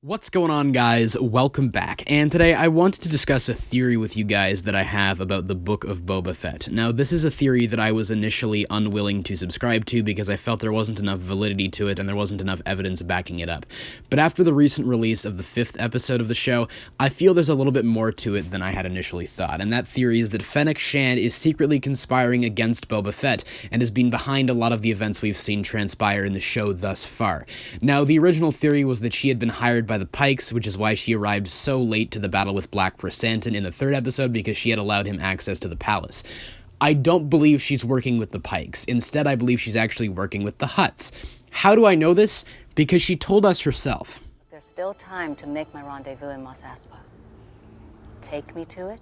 What's going on, guys? Welcome back, and today I wanted to discuss a theory with you guys that I have about the Book of Boba Fett. Now, this is a theory that I was initially unwilling to subscribe to because I felt there wasn't enough validity to it and there wasn't enough evidence backing it up. But after the recent release of the 5th episode of the show, I feel there's a little bit more to it than I had initially thought, and that theory is that Fennec Shand is secretly conspiring against Boba Fett and has been behind a lot of the events we've seen transpire in the show thus far. Now, the original theory was that she had been hired by the Pikes, which is why she arrived so late to the battle with Black Chrysanthemum in the 3rd episode, because she had allowed him access to the palace. I don't believe she's working with the Pikes. Instead, I believe she's actually working with the Hutts. How do I know this? Because she told us herself. There's still time to make my rendezvous in Mos Espa. Take me to it,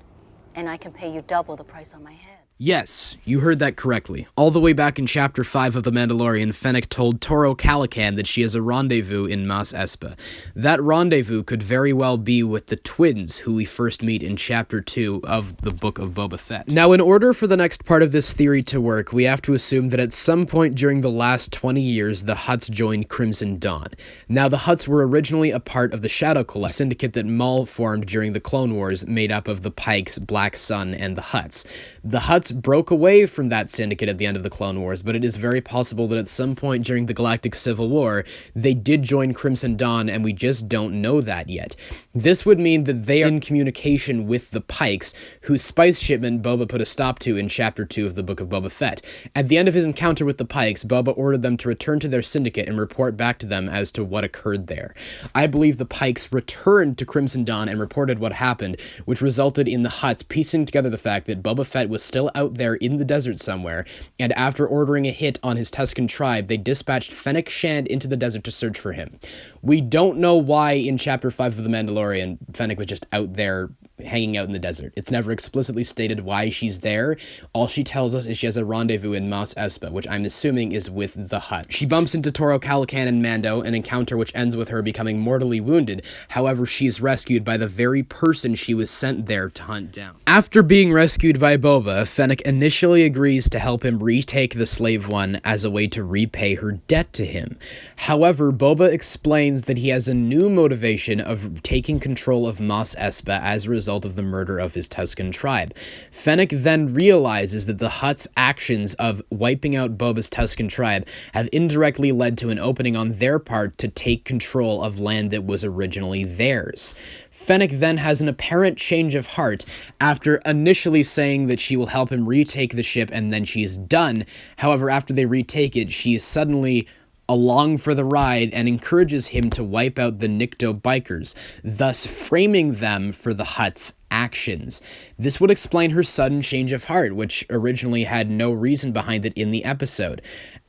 and I can pay you double the price on my head. Yes, you heard that correctly. All the way back in Chapter 5 of The Mandalorian, Fennec told Toro Calican that she has a rendezvous in Mos Espa. That rendezvous could very well be with the twins, who we first meet in Chapter 2 of the Book of Boba Fett. Now, in order for the next part of this theory to work, we have to assume that at some point during the last 20 years, the Hutts joined Crimson Dawn. Now, the Hutts were originally a part of the Shadow Collective, a syndicate that Maul formed during the Clone Wars, made up of the Pikes, Black Sun, and the Hutts. The Hutts broke away from that syndicate at the end of the Clone Wars, but it is very possible that at some point during the Galactic Civil War, they did join Crimson Dawn, and we just don't know that yet. This would mean that they are in communication with the Pikes, whose spice shipment Boba put a stop to in Chapter 2 of the Book of Boba Fett. At the end of his encounter with the Pikes, Boba ordered them to return to their syndicate and report back to them as to what occurred there. I believe the Pikes returned to Crimson Dawn and reported what happened, which resulted in the Hutts piecing together the fact that Boba Fett was still out there in the desert somewhere, and after ordering a hit on his Tusken tribe, they dispatched Fennec Shand into the desert to search for him. We don't know why in Chapter 5 of The Mandalorian, Fennec was just out there hanging out in the desert. It's never explicitly stated why she's there. All she tells us is she has a rendezvous in Mos Espa, which I'm assuming is with the Hutt. She bumps into Toro Calican and Mando, an encounter which ends with her becoming mortally wounded. However, she is rescued by the very person she was sent there to hunt down. After being rescued by Boba, Fennec initially agrees to help him retake the Slave One as a way to repay her debt to him. However, Boba explains that he has a new motivation of taking control of Mos Espa as a result of the murder of his Tusken tribe. Fennec then realizes that the Hutt's actions of wiping out Boba's Tusken tribe have indirectly led to an opening on their part to take control of land that was originally theirs. Fennec then has an apparent change of heart after initially saying that she will help him retake the ship and then she's done. However, after they retake it, she is suddenly along for the ride and encourages him to wipe out the Nikto bikers, thus framing them for the Hutt's actions. This would explain her sudden change of heart, which originally had no reason behind it in the episode.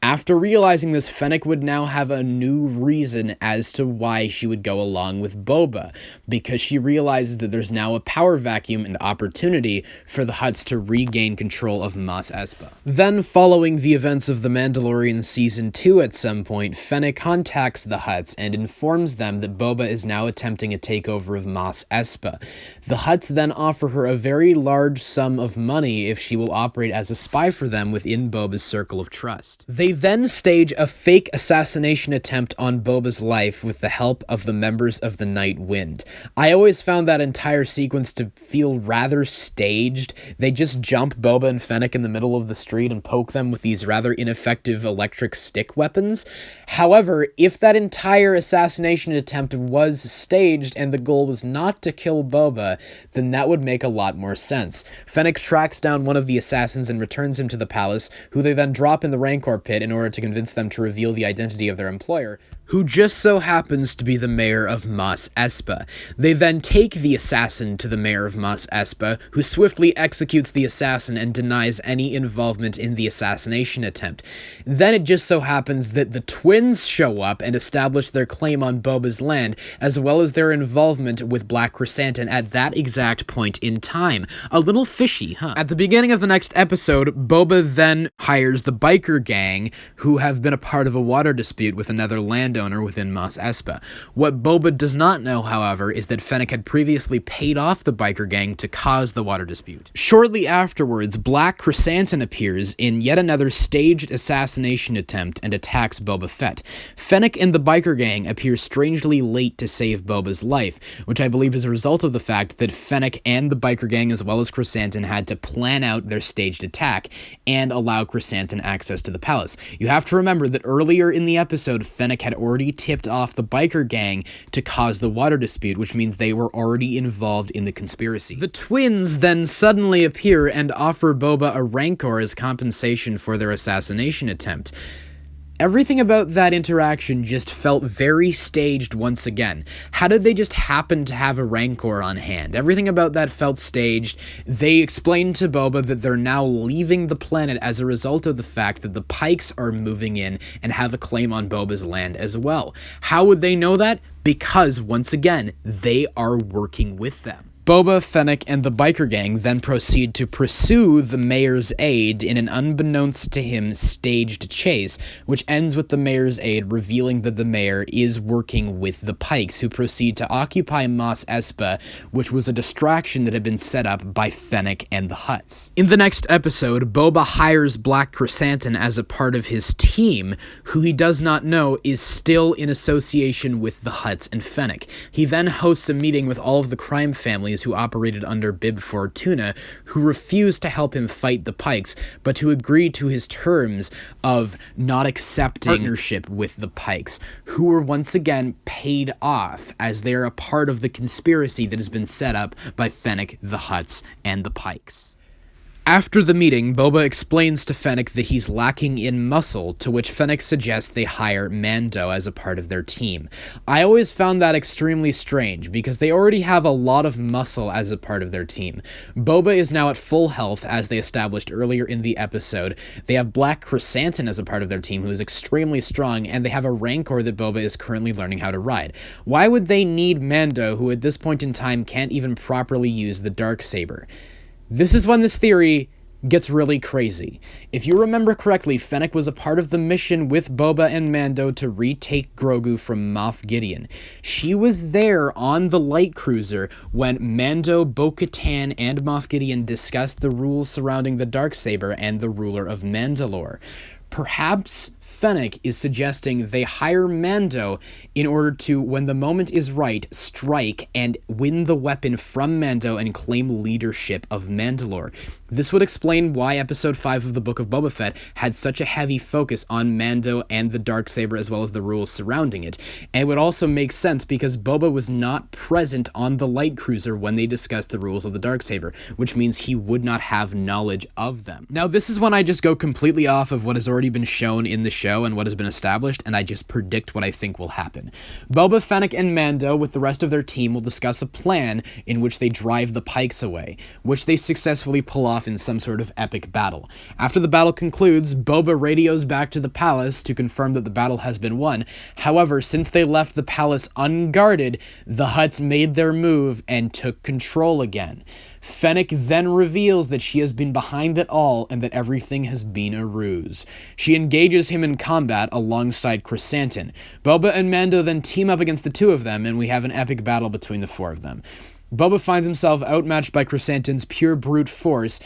After realizing this, Fennec would now have a new reason as to why she would go along with Boba, because she realizes that there's now a power vacuum and opportunity for the Hutts to regain control of Mos Espa. Then, following the events of The Mandalorian Season 2 at some point, Fennec contacts the Hutts and informs them that Boba is now attempting a takeover of Mos Espa. The Hutts then offer her a very large sum of money if she will operate as a spy for them within Boba's circle of trust. They then stage a fake assassination attempt on Boba's life with the help of the members of the Night Wind. I always found that entire sequence to feel rather staged. They just jump Boba and Fennec in the middle of the street and poke them with these rather ineffective electric stick weapons. However, if that entire assassination attempt was staged and the goal was not to kill Boba, then that would make a lot more sense. Fennec tracks down one of the assassins and returns him to the palace, who they then drop in the Rancor pit in order to convince them to reveal the identity of their employer, who just so happens to be the mayor of Mos Espa. They then take the assassin to the mayor of Mos Espa, who swiftly executes the assassin and denies any involvement in the assassination attempt. Then it just so happens that the twins show up and establish their claim on Boba's land, as well as their involvement with Black Chrysanthemum at that exact point in time. A little fishy, huh? At the beginning of the next episode, Boba then hires the biker gang, who have been a part of a water dispute with another land landowner within Mos Espa. What Boba does not know, however, is that Fennec had previously paid off the biker gang to cause the water dispute. Shortly afterwards, Black Chrysanthemum appears in yet another staged assassination attempt and attacks Boba Fett. Fennec and the biker gang appear strangely late to save Boba's life, which I believe is a result of the fact that Fennec and the biker gang as well as Chrysanthemum had to plan out their staged attack and allow Chrysanthemum access to the palace. You have to remember that earlier in the episode, Fennec had already tipped off the biker gang to cause the water dispute, which means they were already involved in the conspiracy. The twins then suddenly appear and offer Boba a rancor as compensation for their assassination attempt. Everything about that interaction just felt very staged once again. How did they just happen to have a rancor on hand? Everything about that felt staged. They explained to Boba that they're now leaving the planet as a result of the fact that the Pikes are moving in and have a claim on Boba's land as well. How would they know that? Because, once again, they are working with them. Boba, Fennec, and the biker gang then proceed to pursue the mayor's aide in an unbeknownst to him staged chase, which ends with the mayor's aide revealing that the mayor is working with the Pikes, who proceed to occupy Mos Espa, which was a distraction that had been set up by Fennec and the Hutts. In the next episode, Boba hires Black Chrysanthemum as a part of his team, who he does not know is still in association with the Hutts and Fennec. He then hosts a meeting with all of the crime families who operated under Bib Fortuna, who refused to help him fight the Pikes, but to agree to his terms of not accepting partnership with the Pikes, who were once again paid off as they are a part of the conspiracy that has been set up by Fennec, the Hutts, and the Pikes. After the meeting, Boba explains to Fennec that he's lacking in muscle, to which Fennec suggests they hire Mando as a part of their team. I always found that extremely strange, because they already have a lot of muscle as a part of their team. Boba is now at full health, as they established earlier in the episode. They have Black Chrysanthemum as a part of their team, who is extremely strong, and they have a Rancor that Boba is currently learning how to ride. Why would they need Mando, who at this point in time can't even properly use the darksaber? This is when this theory gets really crazy. If you remember correctly, Fennec was a part of the mission with Boba and Mando to retake Grogu from Moff Gideon. She was there on the light cruiser when Mando, Bo-Katan, and Moff Gideon discussed the rules surrounding the darksaber and the ruler of Mandalore. Perhaps Fennec is suggesting they hire Mando in order to, when the moment is right, strike and win the weapon from Mando and claim leadership of Mandalore. This would explain why Episode 5 of the Book of Boba Fett had such a heavy focus on Mando and the darksaber as well as the rules surrounding it. And it would also make sense because Boba was not present on the light cruiser when they discussed the rules of the darksaber, which means he would not have knowledge of them. Now, this is when I just go completely off of what has already been shown in the show and what has been established, and I just predict what I think will happen. Boba, Fennec, and Mando, with the rest of their team, will discuss a plan in which they drive the Pikes away, which they successfully pull off in some sort of epic battle. After the battle concludes, Boba radios back to the palace to confirm that the battle has been won. However, since they left the palace unguarded, the Hutts made their move and took control again. Fennec then reveals that she has been behind it all and that everything has been a ruse. She engages him in combat alongside Chrysanthemum. Boba and Mando then team up against the two of them, and we have an epic battle between the four of them. Boba finds himself outmatched by Chrysanthemum's pure brute force,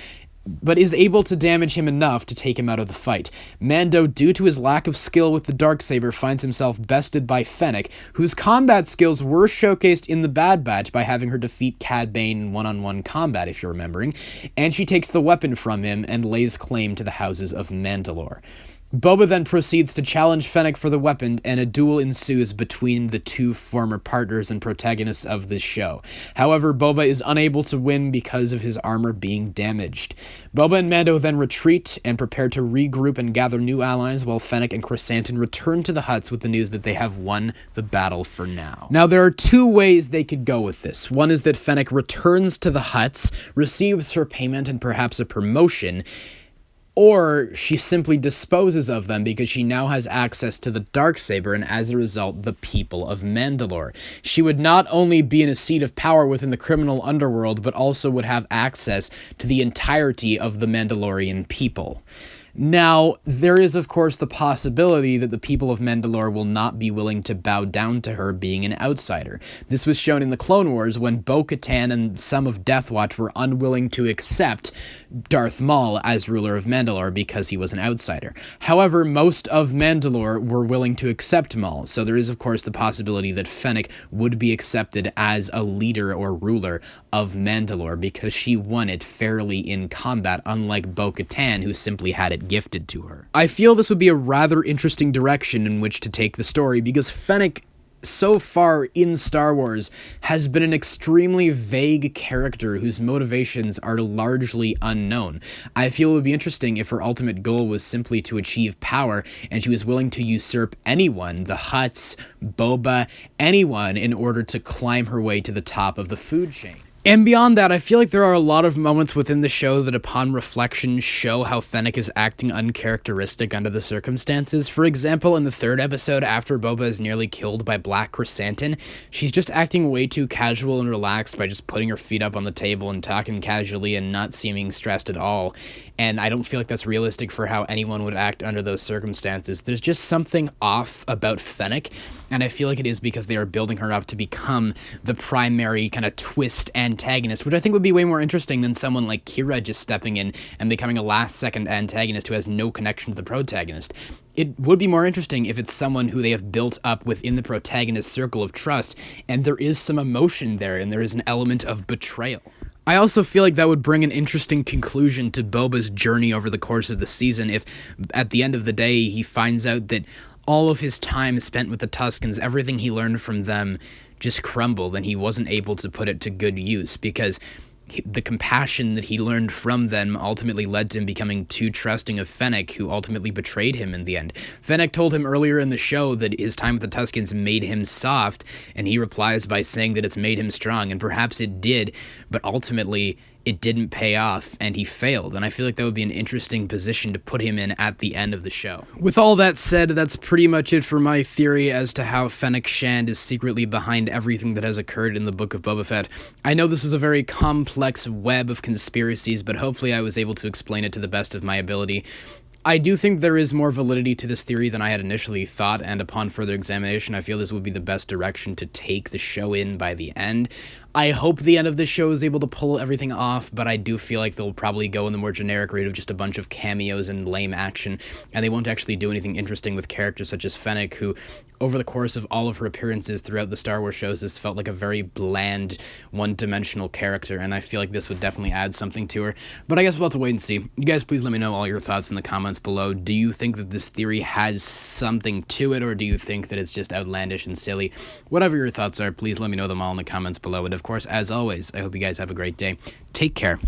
but is able to damage him enough to take him out of the fight. Mando, due to his lack of skill with the darksaber, finds himself bested by Fennec, whose combat skills were showcased in the Bad Batch by having her defeat Cad Bane in one-on-one combat, if you're remembering, and she takes the weapon from him and lays claim to the houses of Mandalore. Boba then proceeds to challenge Fennec for the weapon, and a duel ensues between the two former partners and protagonists of this show. However, Boba is unable to win because of his armor being damaged. Boba and Mando then retreat and prepare to regroup and gather new allies, while Fennec and Chrysanthemum return to the Hutts with the news that they have won the battle for now. Now, there are two ways they could go with this. One is that Fennec returns to the Hutts, receives her payment and perhaps a promotion, or she simply disposes of them because she now has access to the darksaber and, as a result, the people of Mandalore. She would not only be in a seat of power within the criminal underworld, but also would have access to the entirety of the Mandalorian people. Now, there is, of course, the possibility that the people of Mandalore will not be willing to bow down to her being an outsider. This was shown in the Clone Wars when Bo-Katan and some of Death Watch were unwilling to accept Darth Maul as ruler of Mandalore because he was an outsider. However, most of Mandalore were willing to accept Maul, so there is, of course, the possibility that Fennec would be accepted as a leader or ruler of Mandalore because she won it fairly in combat, unlike Bo-Katan, who simply had it gifted to her. I feel this would be a rather interesting direction in which to take the story, because Fennec, so far in Star Wars, has been an extremely vague character whose motivations are largely unknown. I feel it would be interesting if her ultimate goal was simply to achieve power, and she was willing to usurp anyone, the Hutts, Boba, anyone, in order to climb her way to the top of the food chain. And beyond that, I feel like there are a lot of moments within the show that upon reflection show how Fennec is acting uncharacteristic under the circumstances. For example, in the third episode, after Boba is nearly killed by Black Chrysanthemum, she's just acting way too casual and relaxed by just putting her feet up on the table and talking casually and not seeming stressed at all. And I don't feel like that's realistic for how anyone would act under those circumstances. There's just something off about Fennec, and I feel like it is because they are building her up to become the primary kind of twist antagonist, which I think would be way more interesting than someone like Kira just stepping in and becoming a last-second antagonist who has no connection to the protagonist. It would be more interesting if it's someone who they have built up within the protagonist's circle of trust, and there is some emotion there, and there is an element of betrayal. I also feel like that would bring an interesting conclusion to Boba's journey over the course of the season if, at the end of the day, he finds out that all of his time spent with the Tuskens, everything he learned from them, just crumbled, and he wasn't able to put it to good use because the compassion that he learned from them ultimately led to him becoming too trusting of Fennec, who ultimately betrayed him in the end. Fennec told him earlier in the show that his time with the Tuskens made him soft, and he replies by saying that it's made him strong, and perhaps it did, but ultimately it didn't pay off, and he failed, and I feel like that would be an interesting position to put him in at the end of the show. With all that said, that's pretty much it for my theory as to how Fennec Shand is secretly behind everything that has occurred in the Book of Boba Fett. I know this is a very complex web of conspiracies, but hopefully I was able to explain it to the best of my ability. I do think there is more validity to this theory than I had initially thought, and upon further examination, I feel this would be the best direction to take the show in by the end. I hope the end of this show is able to pull everything off, but I do feel like they'll probably go in the more generic route of just a bunch of cameos and lame action, and they won't actually do anything interesting with characters such as Fennec, who, over the course of all of her appearances throughout the Star Wars shows, has felt like a very bland, one-dimensional character, and I feel like this would definitely add something to her. But I guess we'll have to wait and see. You guys please let me know all your thoughts in the comments below. Do you think that this theory has something to it, or do you think that it's just outlandish and silly? Whatever your thoughts are, please let me know them all in the comments below. And of course, as always, I hope you guys have a great day. Take care,